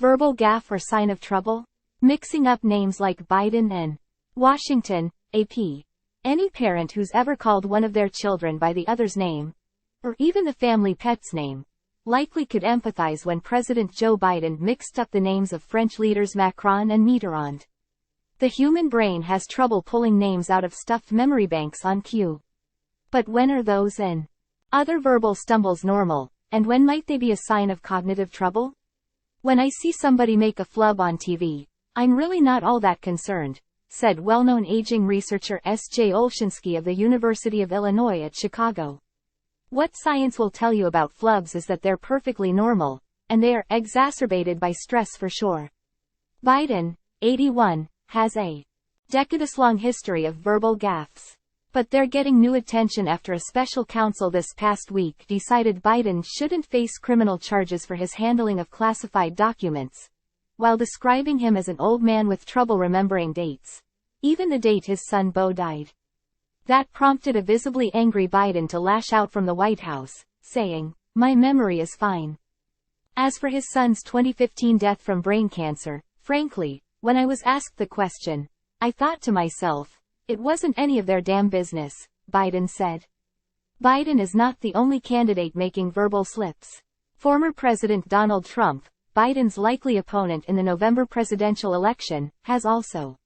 Verbal gaffe or sign of trouble? Mixing up names like Biden and Washington, AP. Any parent who's ever called one of their children by the other's name, or even the family pet's name, likely could empathize when President Joe Biden mixed up the names of French leaders Macron and Mitterrand. The human brain has trouble pulling names out of stuffed memory banks on cue. But when are those and other verbal stumbles normal, and when might they be a sign of cognitive trouble? When I see somebody make a flub on TV, I'm really not all that concerned, said well-known aging researcher S.J. Olshansky of the University of Illinois at Chicago. What science will tell you about flubs is that they're perfectly normal, and they are exacerbated by stress for sure. Biden, 81, has a decades-long history of verbal gaffes. But they're getting new attention after a special counsel this past week decided Biden shouldn't face criminal charges for his handling of classified documents, while describing him as an old man with trouble remembering dates, even the date his son Beau died. That prompted a visibly angry Biden to lash out from the White House, saying, "My memory is fine." As for his son's 2015 death from brain cancer, frankly, when I was asked the question, I thought to myself, it wasn't any of their damn business, Biden said. Biden is not the only candidate making verbal slips. Former President Donald Trump, Biden's likely opponent in the November presidential election, has also.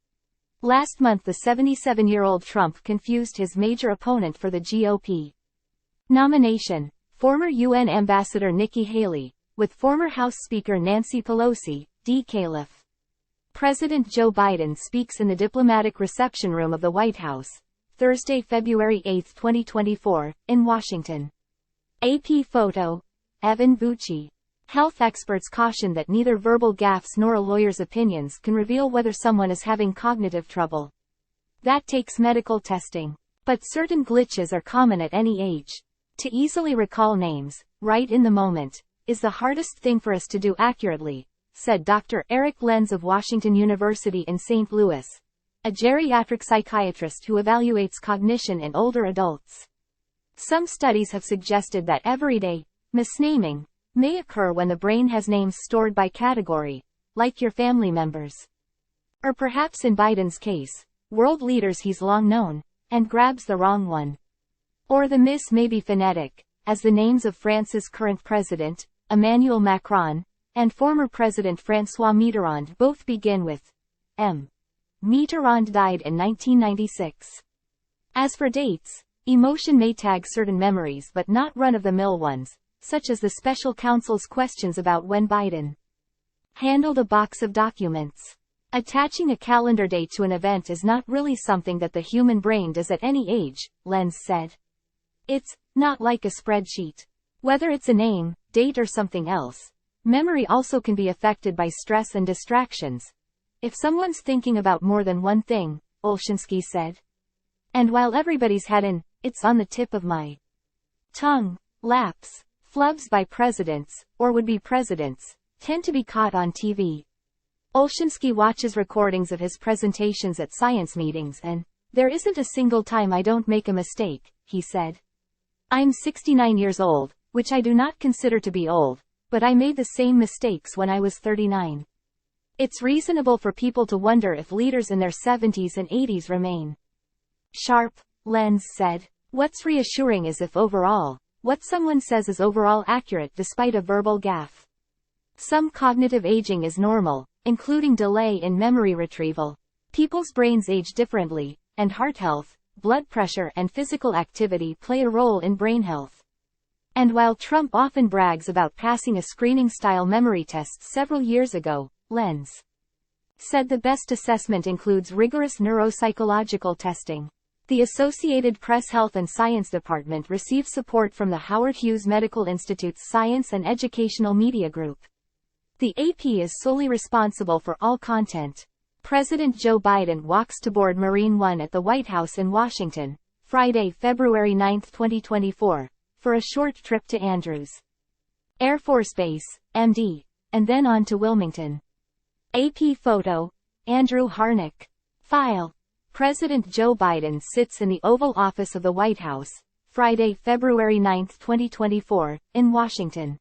Last month the 77-year-old Trump confused his major opponent for the GOP nomination, former UN Ambassador Nikki Haley, with former House Speaker Nancy Pelosi, decadeslong. President Joe Biden speaks in the diplomatic reception room of the White House, Thursday, February 8, 2024, in Washington. AP photo, Evan Bucci. Health experts caution that neither verbal gaffes nor a lawyer's opinions can reveal whether someone is having cognitive trouble. That takes medical testing. But certain glitches are common at any age. To easily recall names, right in the moment, is the hardest thing for us to do accurately, said Dr. Eric Lenz of Washington University in St. Louis, a geriatric psychiatrist who evaluates cognition in older adults. Some studies have suggested that everyday misnaming may occur when the brain has names stored by category, like your family members. Or perhaps in Biden's case, world leaders he's long known, and grabs the wrong one. Or the miss may be phonetic, as the names of France's current president, Emmanuel Macron, and former President François Mitterrand both begin with M. Mitterrand died in 1996. As for dates, emotion may tag certain memories but not run-of-the-mill ones, such as the special counsel's questions about when Biden handled a box of documents. Attaching a calendar date to an event is not really something that the human brain does at any age, Lenz said. It's not like a spreadsheet. Whether it's a name, date or something else, memory also can be affected by stress and distractions. If someone's thinking about more than one thing, Olshansky said. And while everybody's had an "it's on the tip of my tongue" lapse, flubs by presidents, or would-be presidents, tend to be caught on TV. Olshansky watches recordings of his presentations at science meetings and, "There isn't a single time I don't make a mistake," he said. "I'm 69 years old, which I do not consider to be old, but I made the same mistakes when I was 39. It's reasonable for people to wonder if leaders in their 70s and 80s remain sharp," Lenz said. "What's reassuring is if overall, what someone says is overall accurate despite a verbal gaffe. Some cognitive aging is normal, including delay in memory retrieval. People's brains age differently, and heart health, blood pressure and physical activity play a role in brain health." And while Trump often brags about passing a screening-style memory test several years ago, Lenz said the best assessment includes rigorous neuropsychological testing. The Associated Press Health and Science Department receives support from the Howard Hughes Medical Institute's Science and Educational Media Group. The AP is solely responsible for all content. President Joe Biden walks to board Marine One at the White House in Washington, Friday, February 9, 2024, for a short trip to Andrews Air Force Base, MD, and then on to Wilmington. AP photo, Andrew Harnick. File. President Joe Biden sits in the Oval Office of the White House, Friday, February 9, 2024, in Washington.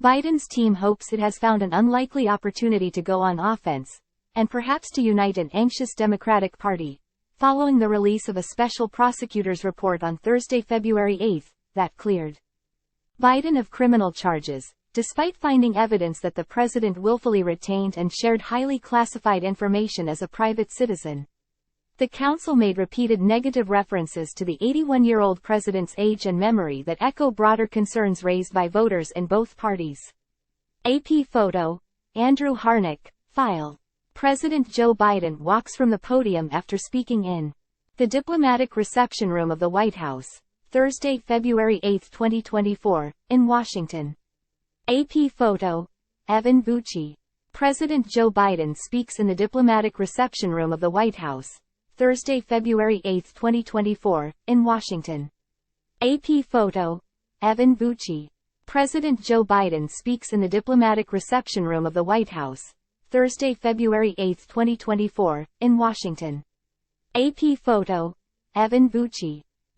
Biden's team hopes it has found an unlikely opportunity to go on offense, and perhaps to unite an anxious Democratic Party, following the release of a special prosecutor's report on Thursday, February 8, that cleared Biden of criminal charges, despite finding evidence that the president willfully retained and shared highly classified information as a private citizen. The counsel made repeated negative references to the 81-year-old president's age and memory that echo broader concerns raised by voters in both parties. AP photo, Andrew Harnack, file. President Joe Biden walks from the podium after speaking in the diplomatic reception room of the White House, Thursday, February 8, 2024, in Washington. AP photo, Evan Bucci. President Joe Biden speaks in the diplomatic reception room of the White House, Thursday, February 8, 2024, in Washington. AP photo, Evan Bucci. President Joe Biden speaks in the diplomatic reception room of the White House, Thursday, February 8, 2024, in Washington. AP photo, Evan Bucci.